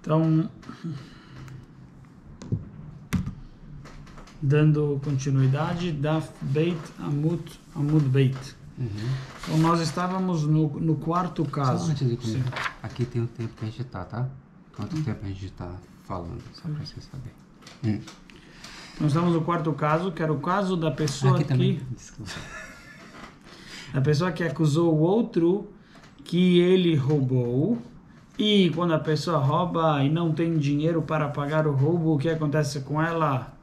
Então, dando continuidade, Daf Beit Amud Beit. Então, nós estávamos no quarto caso. Só antes de começar, aqui tem o tempo que a gente tá? Quanto tempo a gente tá falando, só pra você saber. Nós estamos no quarto caso, que era o caso da pessoa aqui também. que... Desculpa. A pessoa que acusou o outro que ele roubou, e quando a pessoa rouba e não tem dinheiro para pagar o roubo, o que acontece com ela?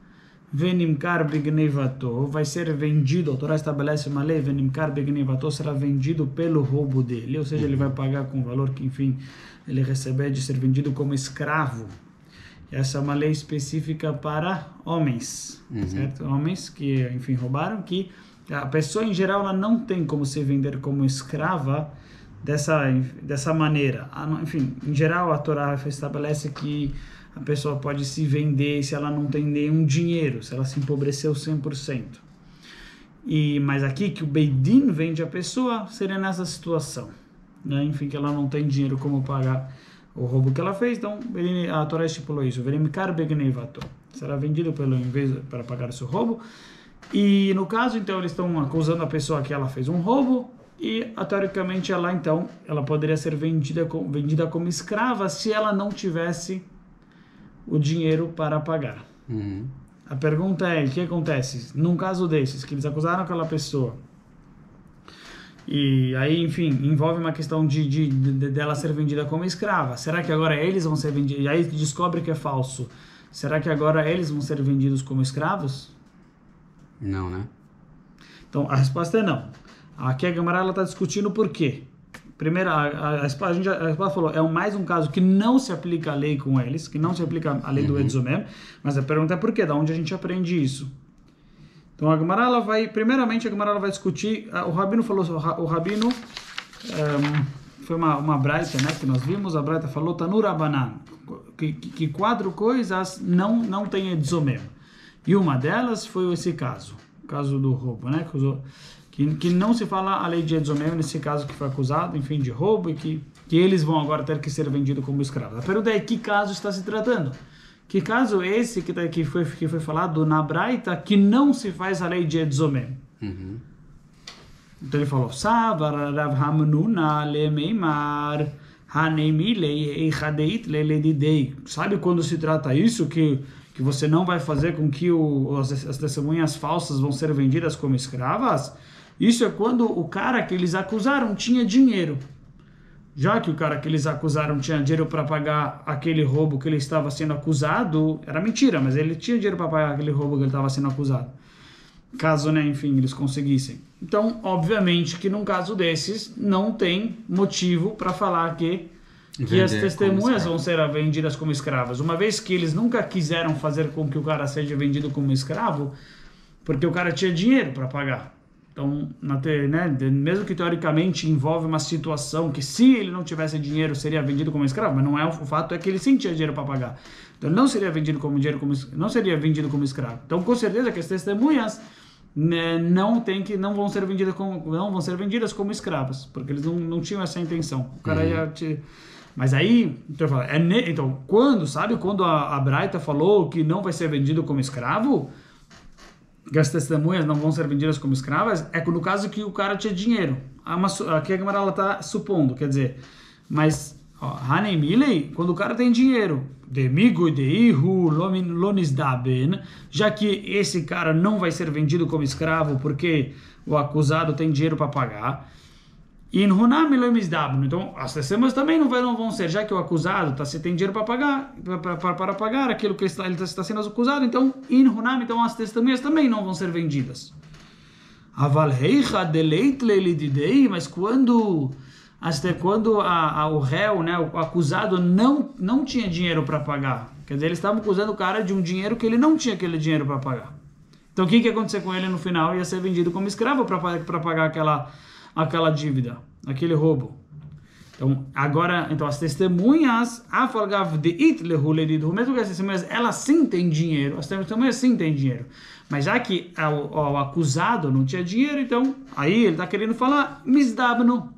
Venimkar bignevato, vai ser vendido, a Torá estabelece uma lei, venimkar bignevato, será vendido pelo roubo dele, ou seja, ele vai pagar com o valor que, enfim, ele recebe de ser vendido como escravo. Essa é uma lei específica para homens, certo? Homens que, enfim, roubaram, que a pessoa em geral ela não tem como se vender como escrava dessa maneira. Enfim, em geral a Torá estabelece que a pessoa pode se vender se ela não tem nenhum dinheiro, se ela se empobreceu 100%. Mas aqui que o Beidin vende a pessoa seria nessa situação, né? Enfim, que ela não tem dinheiro como pagar o roubo que ela fez, então a Torá estipulou isso, será vendido para pagar o seu roubo. E no caso, então, eles estão acusando a pessoa que ela fez um roubo e, teoricamente, ela poderia ser vendida como escrava se ela não tivesse o dinheiro para pagar. A pergunta é, o que acontece? Num caso desses, que eles acusaram aquela pessoa, e aí, enfim, envolve uma questão dela ser vendida como escrava. Será que agora eles vão ser vendidos? E aí descobre que é falso. Será que agora eles vão ser vendidos como escravos? Não, né? Então, a resposta é não. Aqui a Gemara está discutindo por quê. Primeiro, a espada falou, é mais um caso que não se aplica a lei com eles, que não se aplica a lei do Edzomem, mas a pergunta é por quê? Da onde a gente aprende isso? Então, a Gemara primeiramente, a Gemara vai discutir, o Rabino falou, foi uma braita, né, que nós vimos, a braita falou, Tanur Abanan, que 4 coisas não tem Edzomem. E uma delas foi esse caso, o caso do roubo, né? Que não se fala a lei de Edzomem nesse caso que foi acusado, enfim, de roubo, e que eles vão agora ter que ser vendidos como escravos. A pergunta é, que caso está se tratando? Que caso esse que foi falado na Braita que não se faz a lei de Edzomem? Então ele falou, Savar Rav Hamnuna lemeimar hanemilei eichadeit leledidei. Sabe quando se trata isso, que você não vai fazer com que as testemunhas falsas vão ser vendidas como escravas? Isso é quando o cara que eles acusaram tinha dinheiro. Já que o cara que eles acusaram tinha dinheiro para pagar aquele roubo que ele estava sendo acusado, era mentira, mas ele tinha dinheiro para pagar aquele roubo que ele estava sendo acusado. Caso, né, enfim, eles conseguissem. Então, obviamente que num caso desses, não tem motivo para falar que as testemunhas vão ser vendidas como escravas. Uma vez que eles nunca quiseram fazer com que o cara seja vendido como escravo, porque o cara tinha dinheiro para pagar. Então, mesmo que teoricamente envolve uma situação que se ele não tivesse dinheiro seria vendido como escravo, mas não é, o fato é que ele sim tinha dinheiro para pagar. Então, ele não seria vendido como escravo. Então, com certeza que as testemunhas não vão ser vendidas como escravas, porque eles não tinham essa intenção. O cara ia Mas aí, quando a Braita falou que não vai ser vendido como escravo, que as testemunhas não vão ser vendidas como escravas, é no caso que o cara tinha dinheiro. Aqui a Gemara está supondo, quer dizer, mas Hanemilei, quando o cara tem dinheiro, demigo deihu lonisdaben, já que esse cara não vai ser vendido como escravo porque o acusado tem dinheiro para pagar. Então, as testemunhas também não vão ser, já que o acusado tem dinheiro para pagar aquilo que ele está sendo acusado, então, então as testemunhas também não vão ser vendidas. Mas quando o réu, né, o acusado não tinha dinheiro para pagar, quer dizer, eles estavam acusando o cara de um dinheiro que ele não tinha aquele dinheiro para pagar. Então, o que ia acontecer com ele no final? Ia ser vendido como escravo para pagar aquela dívida, aquele roubo. Então, as testemunhas, mesmo que as testemunhas, elas sim têm dinheiro, as testemunhas sim têm dinheiro, mas já que o acusado não tinha dinheiro, então, aí ele está querendo falar, misdabno,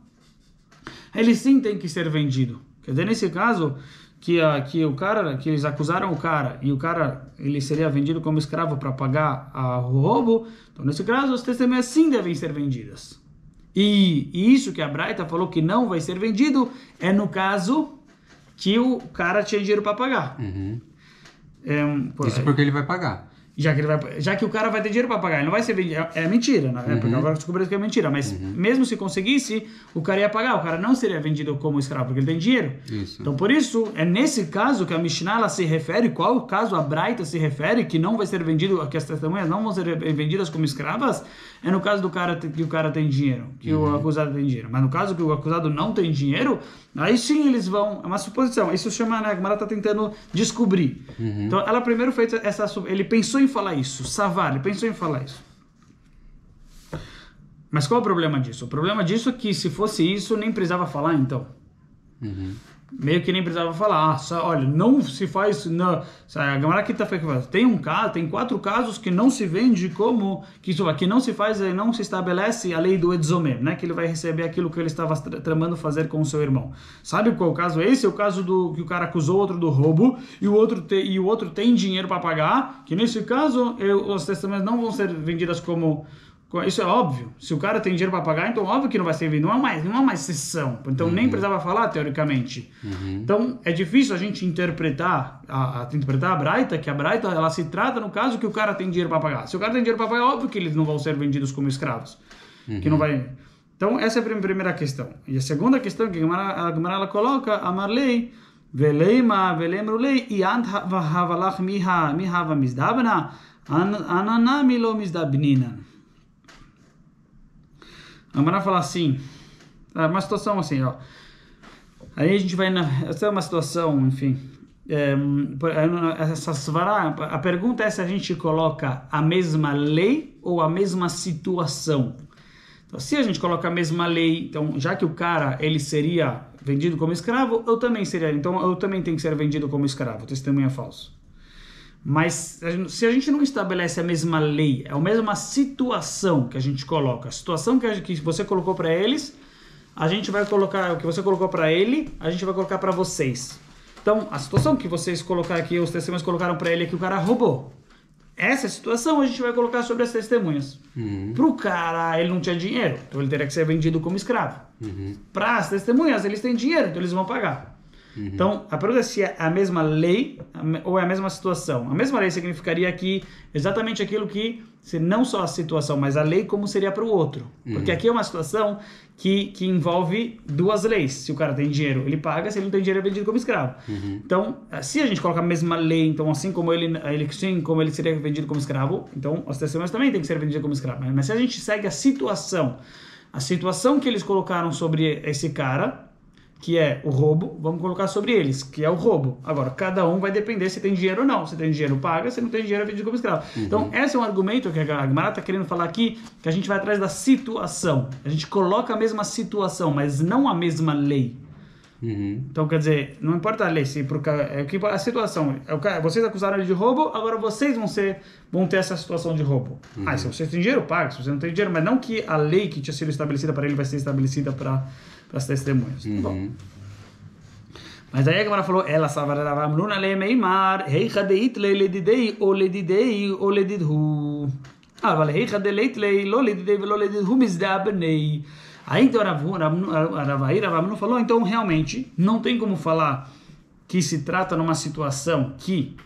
ele sim tem que ser vendido. Quer dizer, nesse caso, que o cara, que eles acusaram o cara, e o cara, ele seria vendido como escravo para pagar o roubo, então nesse caso as testemunhas sim devem ser vendidas. E isso que a Braita falou que não vai ser vendido é no caso que o cara tinha dinheiro para pagar. Isso porque ele vai pagar. Já que o cara vai ter dinheiro para pagar, ele não vai ser vendido. É mentira, né? Porque agora descobriu que é mentira. Mas mesmo se conseguisse, o cara ia pagar. O cara não seria vendido como escravo, porque ele tem dinheiro. Isso. Então, por isso, é nesse caso que a Mishnah ela se refere, qual o caso a Braita se refere, que não vai ser vendido, que as testemunhas não vão ser vendidas como escravas, é no caso do cara que o cara tem dinheiro, que o acusado tem dinheiro. Mas no caso que o acusado não tem dinheiro, aí sim eles vão... É uma suposição. Isso chama, né? A Gemara está tentando descobrir. Então, ela primeiro fez essa... Ele pensou em falar isso. Savar, ele pensou em falar isso. Mas qual é o problema disso? O problema disso é que se fosse isso, nem precisava falar, então. Meio que nem precisava falar. Olha, não se faz... Não, a Gemara aqui está falando. Tem 4 casos que não se vende como... Que não se faz, não se estabelece a lei do Edzomer, né? Que ele vai receber aquilo que ele estava tramando fazer com o seu irmão. Sabe qual é o caso? Esse é o caso do que o cara acusou o outro do roubo e o outro tem dinheiro para pagar, que nesse caso as testemunhas não vão ser vendidas como... Isso é óbvio. Se o cara tem dinheiro para pagar, então óbvio que não vai ser vendido. Não há mais sessão. Então nem precisava falar, teoricamente. Então é difícil a gente interpretar a Braita, que a Braita ela se trata no caso que o cara tem dinheiro para pagar. Se o cara tem dinheiro para pagar, óbvio que eles não vão ser vendidos como escravos. Que não vai... Então essa é a primeira questão. E a segunda questão que a Gemara ela coloca, Amarlei, Veleima, Velemrulei, Iant havalach mihava mizdabna, ananami lo mizdabninan. A Gemara fala assim, uma situação assim, ó. Aí a gente vai essa é uma situação, enfim. A pergunta é se a gente coloca a mesma lei ou a mesma situação. Então, se a gente coloca a mesma lei, então, já que o cara, ele seria vendido como escravo, eu também seria. Então, eu também tenho que ser vendido como escravo. Testemunha falso. Mas se a gente não estabelece a mesma lei, é a mesma situação que a gente coloca, a situação que você colocou para eles, a gente vai colocar, o que você colocou para ele, a gente vai colocar para vocês. Então, a situação que vocês colocaram aqui, os testemunhas colocaram para ele é que o cara roubou. Essa situação a gente vai colocar sobre as testemunhas. Para o cara, ele não tinha dinheiro, então ele teria que ser vendido como escravo. Para as testemunhas, eles têm dinheiro, então eles vão pagar. Então, a pergunta é se é a mesma lei ou é a mesma situação. A mesma lei significaria aqui exatamente aquilo que, se não só a situação, mas a lei como seria para o outro. Porque aqui é uma situação que envolve 2 leis. Se o cara tem dinheiro, ele paga. Se ele não tem dinheiro, é vendido como escravo. Então, se a gente coloca a mesma lei, então assim como ele seria vendido como escravo, então as testemunhas também têm que ser vendidas como escravo. Mas se a gente segue a situação que eles colocaram sobre esse cara, que é o roubo, vamos colocar sobre eles, que é o roubo. Agora, cada um vai depender se tem dinheiro ou não. Se tem dinheiro, paga. Se não tem dinheiro, é vendido como escravo. Então, esse é um argumento que a Gemara está querendo falar aqui, que a gente vai atrás da situação. A gente coloca a mesma situação, mas não a mesma lei. Então, quer dizer, não importa a lei, a situação. Vocês acusaram ele de roubo, agora vocês vão ter essa situação de roubo. Se vocês têm dinheiro, paga. Se você não tem dinheiro, mas não que a lei que tinha sido estabelecida para ele vai ser estabelecida para as testemunhas. Bom. Mas aí a Gemara falou, ela savarava lemeimar, heicha deitlei ledidei ou ledidhu. Vale, heicha deleitlei lo ledidei velo ledidhu mizdabnei. Aí então Ravamnu falou, então realmente não tem como falar que se trata numa situação que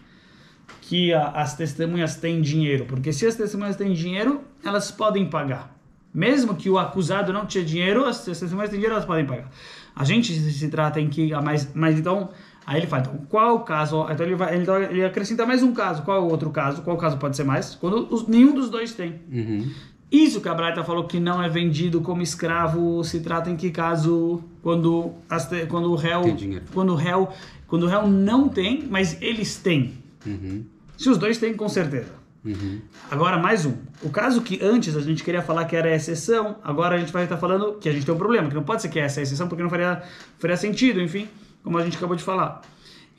as testemunhas têm dinheiro, porque se as testemunhas têm dinheiro, elas podem pagar. Mesmo que o acusado não tinha dinheiro, as testemunhas têm dinheiro, elas podem pagar. A gente se trata em que... Mas então... Aí ele fala, então, qual o caso... Então ele acrescenta mais um caso. Qual é o outro caso? Qual caso pode ser mais? Quando nenhum dos dois tem. Isso que a Braita falou que não é vendido como escravo, se trata em que caso? Quando o réu... Tem dinheiro. Quando o réu não tem, mas eles têm. Se os dois têm, com certeza. Agora, mais um. O caso que antes a gente queria falar que era a exceção, agora a gente vai estar falando que a gente tem um problema, que não pode ser que essa é a exceção, porque não faria sentido, enfim, como a gente acabou de falar.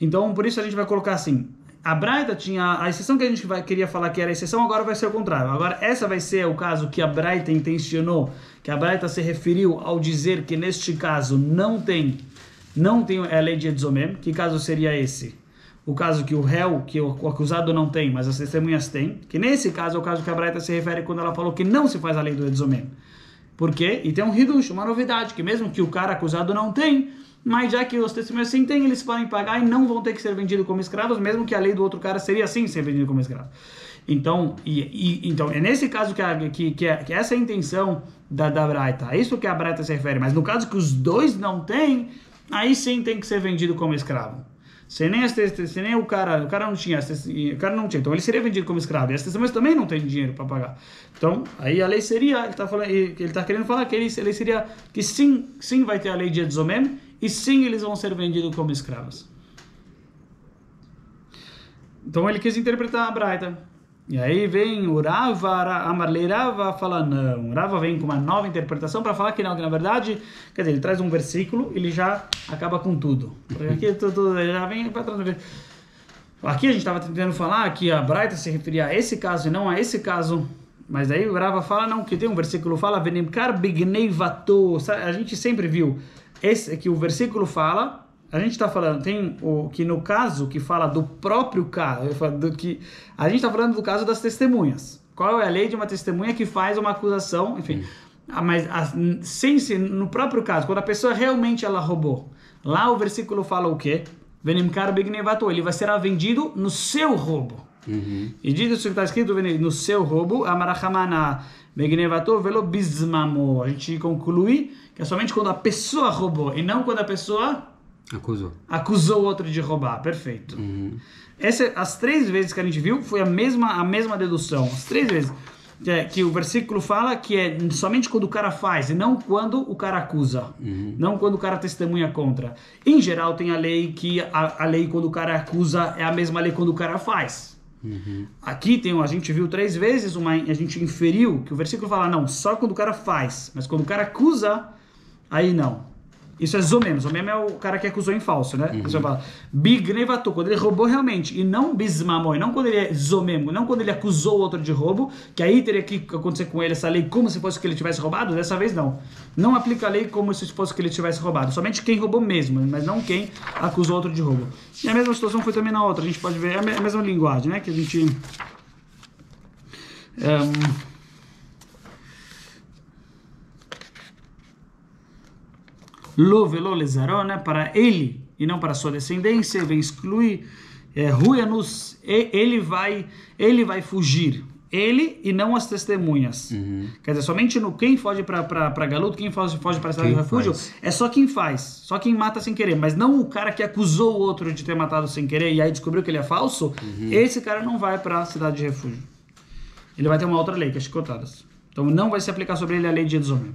Então, por isso a gente vai colocar assim, a Braita tinha, a exceção que a gente queria falar que era a exceção, agora vai ser o contrário. Agora, essa vai ser o caso que a Braita intencionou, que a Braita se referiu ao dizer que neste caso não tem não tem a lei de Edzomem. Que caso seria esse? O caso que o réu, que o acusado não tem, mas as testemunhas têm. Que nesse caso é o caso que a Braita se refere quando ela falou que não se faz a lei do Edzomem. Por quê? E tem um hidush, uma novidade, que mesmo que o cara acusado não tem, mas já que os testemunhas sim têm, eles podem pagar e não vão ter que ser vendidos como escravos, mesmo que a lei do outro cara seria assim ser vendido como escravo. Então, então é nesse caso que essa é a intenção da Braita. É isso que a Braita se refere. Mas no caso que os dois não têm, aí sim tem que ser vendido como escravo. Se nem o cara não tinha, então ele seria vendido como escravo. E as testemunhas também não têm dinheiro para pagar. Então, aí a lei seria, ele está querendo falar que ele seria que sim vai ter a lei de Edzomem e sim eles vão ser vendidos como escravos. Então ele quis interpretar a Braita. E aí vem o Rava, Amarlei Rava fala não. O Rava vem com uma nova interpretação para falar que não, que na verdade, quer dizer, ele traz um versículo, ele já acaba com tudo. Porque aqui tudo já vem para trás. Aqui a gente estava tentando falar que a Braita se referia a esse caso e não a esse caso. Mas aí o Rava fala não, que tem um versículo que fala Venimkar bignei vato. A gente sempre viu que o versículo fala. A gente está falando, tem o que no caso que fala do próprio caso, a gente está falando do caso das testemunhas. Qual é a lei de uma testemunha que faz uma acusação, enfim. Mas sem ser no próprio caso, quando a pessoa realmente ela roubou, lá o versículo fala o quê? Venimkar bignevato, ele vai ser vendido no seu roubo. E diz isso que está escrito no seu roubo, amarachamana bignevato velo bismamo. A gente conclui que é somente quando a pessoa roubou e não quando a pessoa acusou o outro de roubar. Perfeito. As 3 vezes que a gente viu foi a mesma dedução. As 3 vezes que o versículo fala que é somente quando o cara faz e não quando o cara acusa. Não quando o cara testemunha contra. Em geral tem a lei que a lei quando o cara acusa é a mesma lei quando o cara faz. Aqui a gente viu 3 vezes, a gente inferiu que o versículo fala não, só quando o cara faz. Mas quando o cara acusa, aí não. Isso é zomem. Zomem é o cara que acusou em falso, né? Você fala bignevatu, quando ele roubou realmente, e não bismamoi, não quando ele é zomem, não quando ele acusou o outro de roubo, que aí teria que acontecer com ele essa lei como se fosse que ele tivesse roubado. Dessa vez não. Não aplica a lei como se fosse que ele tivesse roubado. Somente quem roubou mesmo, mas não quem acusou o outro de roubo. E a mesma situação foi também na outra. A gente pode ver a mesma linguagem, né? Que a gente... Lo velo lezaró, né? Para ele e não para sua descendência, vem excluir ruianus, ele vai fugir, ele e não as testemunhas. Quer dizer, somente quem foge para Galuto, quem foge para a cidade de refúgio, é só quem faz, só quem mata sem querer, mas não o cara que acusou o outro de ter matado sem querer e aí descobriu que ele é falso, esse cara não vai para a cidade de refúgio. Ele vai ter uma outra lei, que é chicotadas. Então não vai se aplicar sobre ele a lei de Edzomem.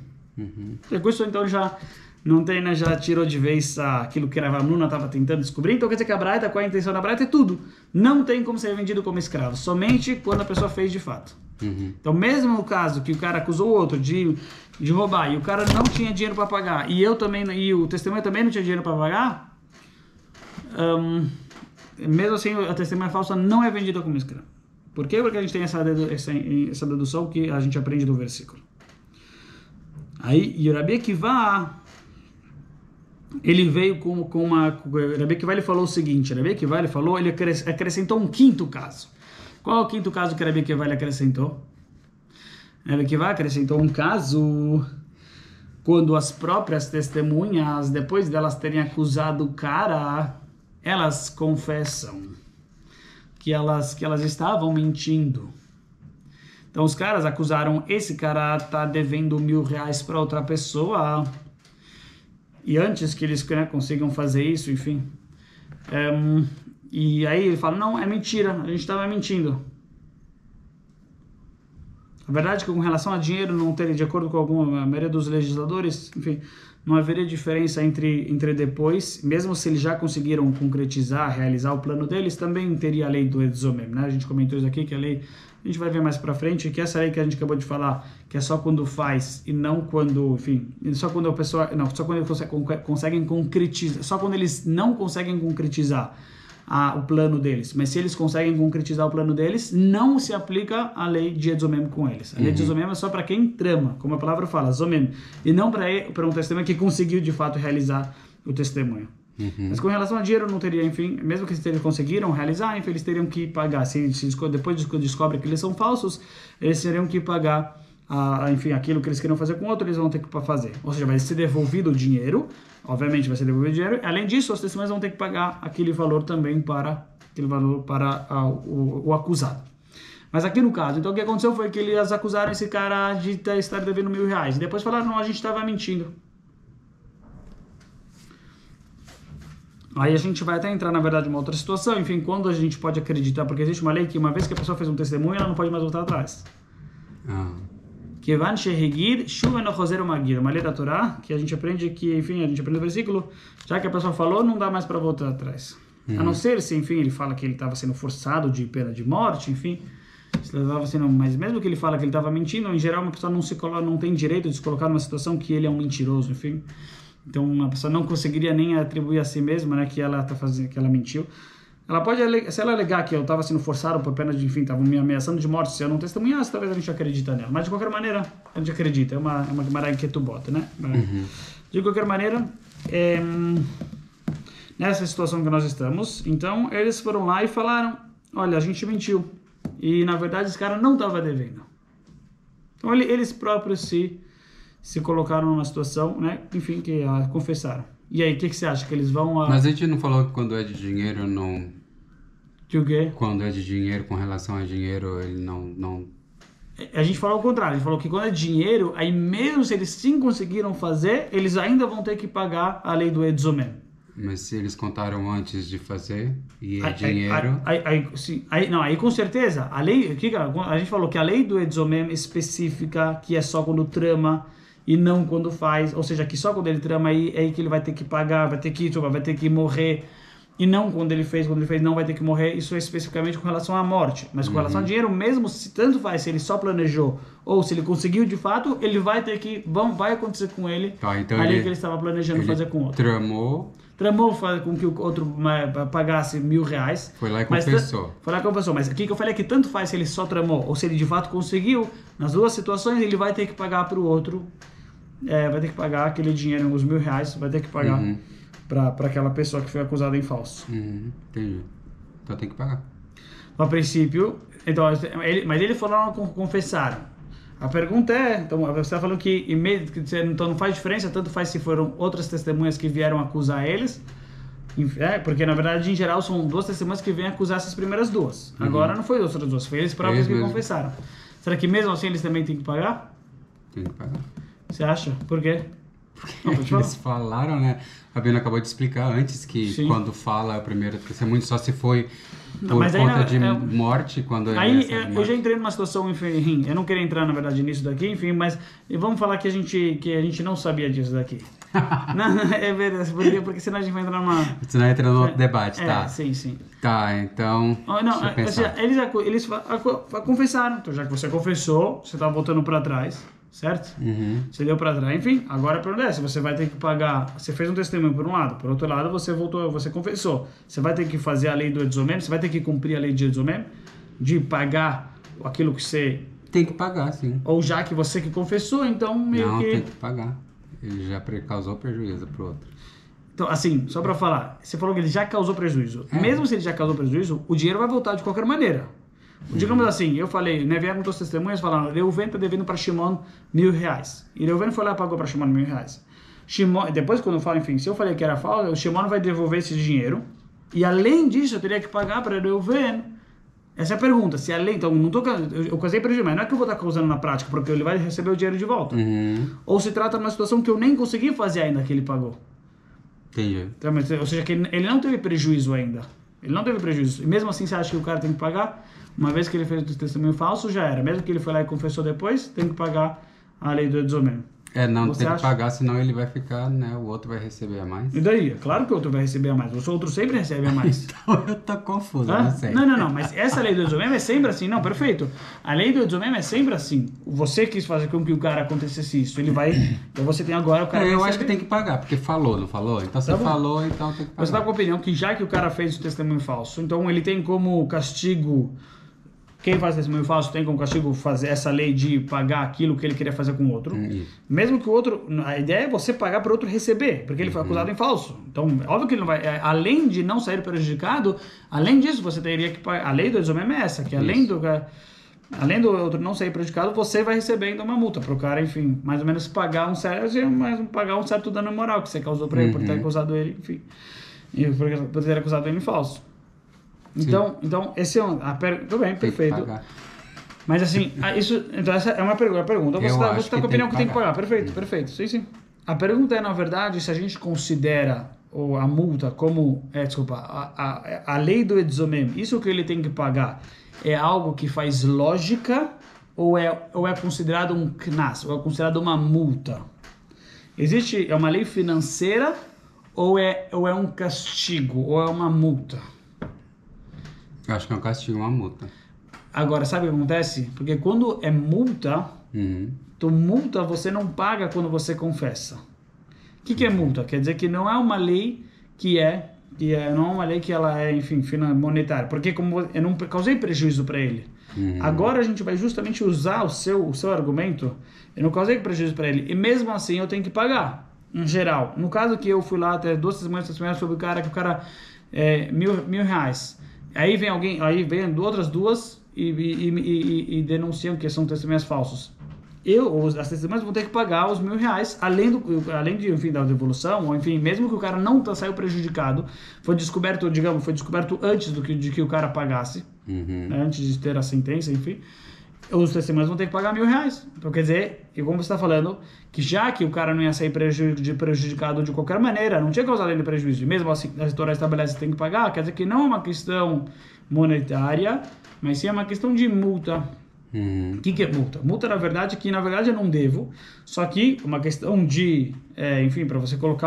Com isso, então, já não tem, né? Já tirou de vez aquilo que a Rav Hamnuna estava tentando descobrir. Então quer dizer que a Braita, qual é a intenção da Braita? É tudo. Não tem como ser vendido como escravo, somente quando a pessoa fez de fato. Então mesmo no caso que o cara acusou o outro de roubar e o cara não tinha dinheiro para pagar e o testemunha também não tinha dinheiro para pagar, mesmo assim a testemunha falsa não é vendida como escravo. Por quê? Porque a gente tem essa dedução que a gente aprende do versículo. Aí, e o Rabi Akiva, ele veio com uma... Rabi Akiva, ele falou o seguinte, Rabi Akiva, ele acrescentou um 5º caso. Qual é o 5º caso que Rabi Akiva acrescentou? Rabi Akiva acrescentou um caso quando as próprias testemunhas, depois delas terem acusado o cara, elas confessam que elas estavam mentindo. Então os caras acusaram, esse cara tá devendo R$1.000 para outra pessoa, e antes que eles, né, consigam fazer isso, enfim, e aí ele fala, não, é mentira, a gente estava mentindo. A verdade é que com relação a dinheiro, não teria, de acordo com a maioria dos legisladores, enfim, não haveria diferença entre depois, mesmo se eles já conseguiram concretizar, realizar o plano deles, também teria a lei do Edzomem, né? A gente comentou isso aqui, que a lei, a gente vai ver mais pra frente, que essa lei que a gente acabou de falar, que é só quando faz e não quando, enfim, só quando a pessoa, não, só quando eles conseguem concretizar, só quando eles não conseguem concretizar o plano deles, mas se eles conseguem concretizar o plano deles, não se aplica a lei de Edzomem com eles. A lei de Edzomem é só para quem trama, como a palavra fala, Zomem, e não para um testemunho que conseguiu de fato realizar o testemunho. Mas com relação a dinheiro não teria, enfim, mesmo que eles conseguiram realizar, enfim, eles teriam que pagar. Se depois descobre que eles são falsos, eles teriam que pagar, enfim, aquilo que eles queriam fazer com o outro, eles vão ter que fazer. Ou seja, vai ser devolvido o dinheiro, obviamente vai ser devolvido o dinheiro. Além disso, as testemunhas vão ter que pagar aquele valor também para o acusado. Mas aqui no caso, então o que aconteceu foi que eles acusaram esse cara de estar devendo R$1.000. E depois falaram, não, a gente estava mentindo. Aí a gente vai até entrar, na verdade, em uma outra situação, enfim, quando a gente pode acreditar, porque existe uma lei que uma vez que a pessoa fez um testemunho, ela não pode mais voltar atrás. Kevan shehigid shuv eno chozer umagid, uma lei da Torá, que a gente aprende que, enfim, a gente aprende no versículo, já que a pessoa falou, não dá mais para voltar atrás. A não ser se, enfim, ele fala que ele estava sendo forçado de pena de morte, enfim, mas mesmo que ele fala que ele estava mentindo, em geral uma pessoa não tem direito de se colocar numa situação que ele é um mentiroso, enfim. Então, uma pessoa não conseguiria nem atribuir a si mesma, né, que ela mentiu. Ela pode, se ela alegar que eu estava sendo forçado por pena de, enfim, estava me ameaçando de morte, se eu não testemunhasse, talvez a gente acredita nela. Mas, de qualquer maneira, a gente acredita. É uma Gemara em Ketubot, né? De qualquer maneira, nessa situação que nós estamos, então, eles foram lá e falaram, olha, a gente mentiu. E, na verdade, esse cara não estava devendo. Então, eles próprios se colocaram numa situação, né, enfim, que confessaram. E aí, o que você acha? Que eles vão... Mas a gente não falou que quando é de dinheiro, não... Que o quê? Quando é de dinheiro, com relação a dinheiro, ele não... A gente falou o contrário. A gente falou que quando é dinheiro, aí mesmo se eles sim conseguiram fazer, eles ainda vão ter que pagar a lei do Edzomem. Mas se eles contaram antes de fazer, e é dinheiro... Aí com certeza, a gente falou que a lei do Edzomem específica, que é só quando trama... e não quando faz, ou seja, que só quando ele trama é aí que ele vai ter que pagar, vai ter que morrer, e não quando ele fez não vai ter que morrer. Isso é especificamente com relação à morte, mas com relação a dinheiro, mesmo se tanto faz, se ele só planejou ou se ele conseguiu de fato, ele vai ter que, vai acontecer com ele, tá, então ali que ele estava planejando fazer com o outro. Tramou com que o outro pagasse R$1.000. Foi lá e confessou. Mas aqui que eu falei é que tanto faz se ele só tramou ou se ele de fato conseguiu, nas duas situações ele vai ter que pagar para o outro, vai ter que pagar aquele dinheiro, os R$1.000, vai ter que pagar para aquela pessoa que foi acusada em falso. Entendi. Então tem que pagar. A princípio, então, mas eles foram confessaram. A pergunta é, então você está falando que então não faz diferença, tanto faz se foram outras testemunhas que vieram acusar eles, porque na verdade em geral são duas testemunhas que vêm acusar essas primeiras duas. Agora não foi as outras duas, foi eles próprios que confessaram. Será que mesmo assim eles também têm que pagar? Tem que pagar. Você acha? Por quê? Porque eles falaram, né? A Bina acabou de explicar antes que quando fala a primeira testemunha só se foi por conta de morte, quando aí eu já entrei numa situação, enfim, eu não queria entrar na verdade nisso daqui, enfim, mas vamos falar que a gente não sabia disso daqui. Não, é verdade, porque senão a gente vai entrar numa... Senão entra no outro debate, tá? Sim. Tá, então... Eles confessaram, então já que você confessou, você está voltando para trás, certo? Você deu para trás, enfim, agora a pergunta é, se você vai ter que pagar, você fez um testemunho por um lado, por outro lado você voltou, você confessou, você vai ter que fazer a lei do Edzomem, você vai ter que cumprir a lei de Edzomem, de pagar aquilo que você... Tem que pagar, sim. Ou já que você que confessou, então Não, tem que pagar. Ele já causou prejuízo pro outro. Então, assim, só para falar, você falou que ele já causou prejuízo. Mesmo se ele já causou prejuízo, o dinheiro vai voltar de qualquer maneira. Digamos assim, eu falei, né, vieram duas testemunhas falando, Reuven está devendo para Shimon R$1.000. E Reuven foi lá e pagou para Shimon R$1.000. Shimon, depois quando eu falo, enfim, se eu falei que era falso, o Shimon vai devolver esse dinheiro. E além disso, eu teria que pagar para Reuven. Essa é a pergunta. Se além, então, eu causei prejuízo, mas não é que eu vou estar causando na prática, porque ele vai receber o dinheiro de volta. Ou se trata de uma situação que eu nem consegui fazer ainda que ele pagou. Entendi. Então, ou seja, que ele não teve prejuízo ainda. Ele não teve prejuízo. E mesmo assim, você acha que o cara tem que pagar? Uma vez que ele fez o testemunho falso, já era. Mesmo que ele foi lá e confessou depois, tem que pagar a lei do Edzomem. Não tem que pagar, senão ele vai ficar, né? O outro vai receber a mais. E daí? É claro que o outro vai receber a mais. O outro sempre recebe a mais. Então eu tô confuso, não sei. Não. Mas essa lei do Edzomem é sempre assim. Não, perfeito. A lei do Edzomem é sempre assim. Você quis fazer com que o cara acontecesse isso. Ele vai... Então você tem agora o cara... Eu acho que tem que pagar, porque falou, não falou? Então você falou, então tem que pagar. Você tá com a opinião que já que o cara fez o testemunho falso, então ele tem como castigo... quem faz testemunho falso tem como castigo fazer essa lei de pagar aquilo que ele queria fazer com o outro. Mesmo que o outro... A ideia é você pagar para o outro receber, porque ele foi acusado em falso. Então, óbvio que ele não vai... Além de não sair prejudicado, além disso, você teria que pagar... A lei do exomem é essa, que além do outro não sair prejudicado, você vai recebendo uma multa para o cara, enfim, mais ou menos pagar um certo dano moral que você causou para ele, por ter acusado ele, enfim. E por ter acusado ele em falso. Então, esse é tudo bem, perfeito. Mas assim, então essa é uma pergunta. Você está com a opinião que tem que pagar. Perfeito. Sim. A pergunta é, na verdade, se a gente considera a multa como, a lei do exomem, isso que ele tem que pagar, é algo que faz lógica ou é considerado um knas, ou é considerado uma multa? É uma lei financeira ou é um castigo, ou é uma multa? Eu acho que é um castigo, uma multa. Agora, sabe o que acontece? Porque quando é multa, multa você não paga quando você confessa. O que é multa? Quer dizer que não é uma lei não é uma lei que ela é, enfim, monetária. Porque como eu não causei prejuízo para ele. Agora a gente vai justamente usar o seu argumento. Eu não causei prejuízo para ele. E mesmo assim eu tenho que pagar, em geral. No caso que eu fui lá até 2 testemunhas sobre o cara, que o cara é R$1.000. Aí vem outras duas e denunciam que são testemunhas falsos. As testemunhas vão ter que pagar os R$1.000, além de, enfim, da devolução, ou enfim, mesmo que o cara não saiu prejudicado, foi descoberto antes de que o cara pagasse, antes de ter a sentença, enfim, os testemunhas vão ter que pagar R$1.000. Então quer dizer, e como você está falando, que já que o cara não ia sair prejudicado de qualquer maneira, não tinha causado ele prejuízo, e mesmo assim a Torá estabelece que tem que pagar, quer dizer que não é uma questão monetária, mas sim é uma questão de multa. O que é multa? Multa, na verdade, eu não devo, só que uma questão de, enfim, para você colocar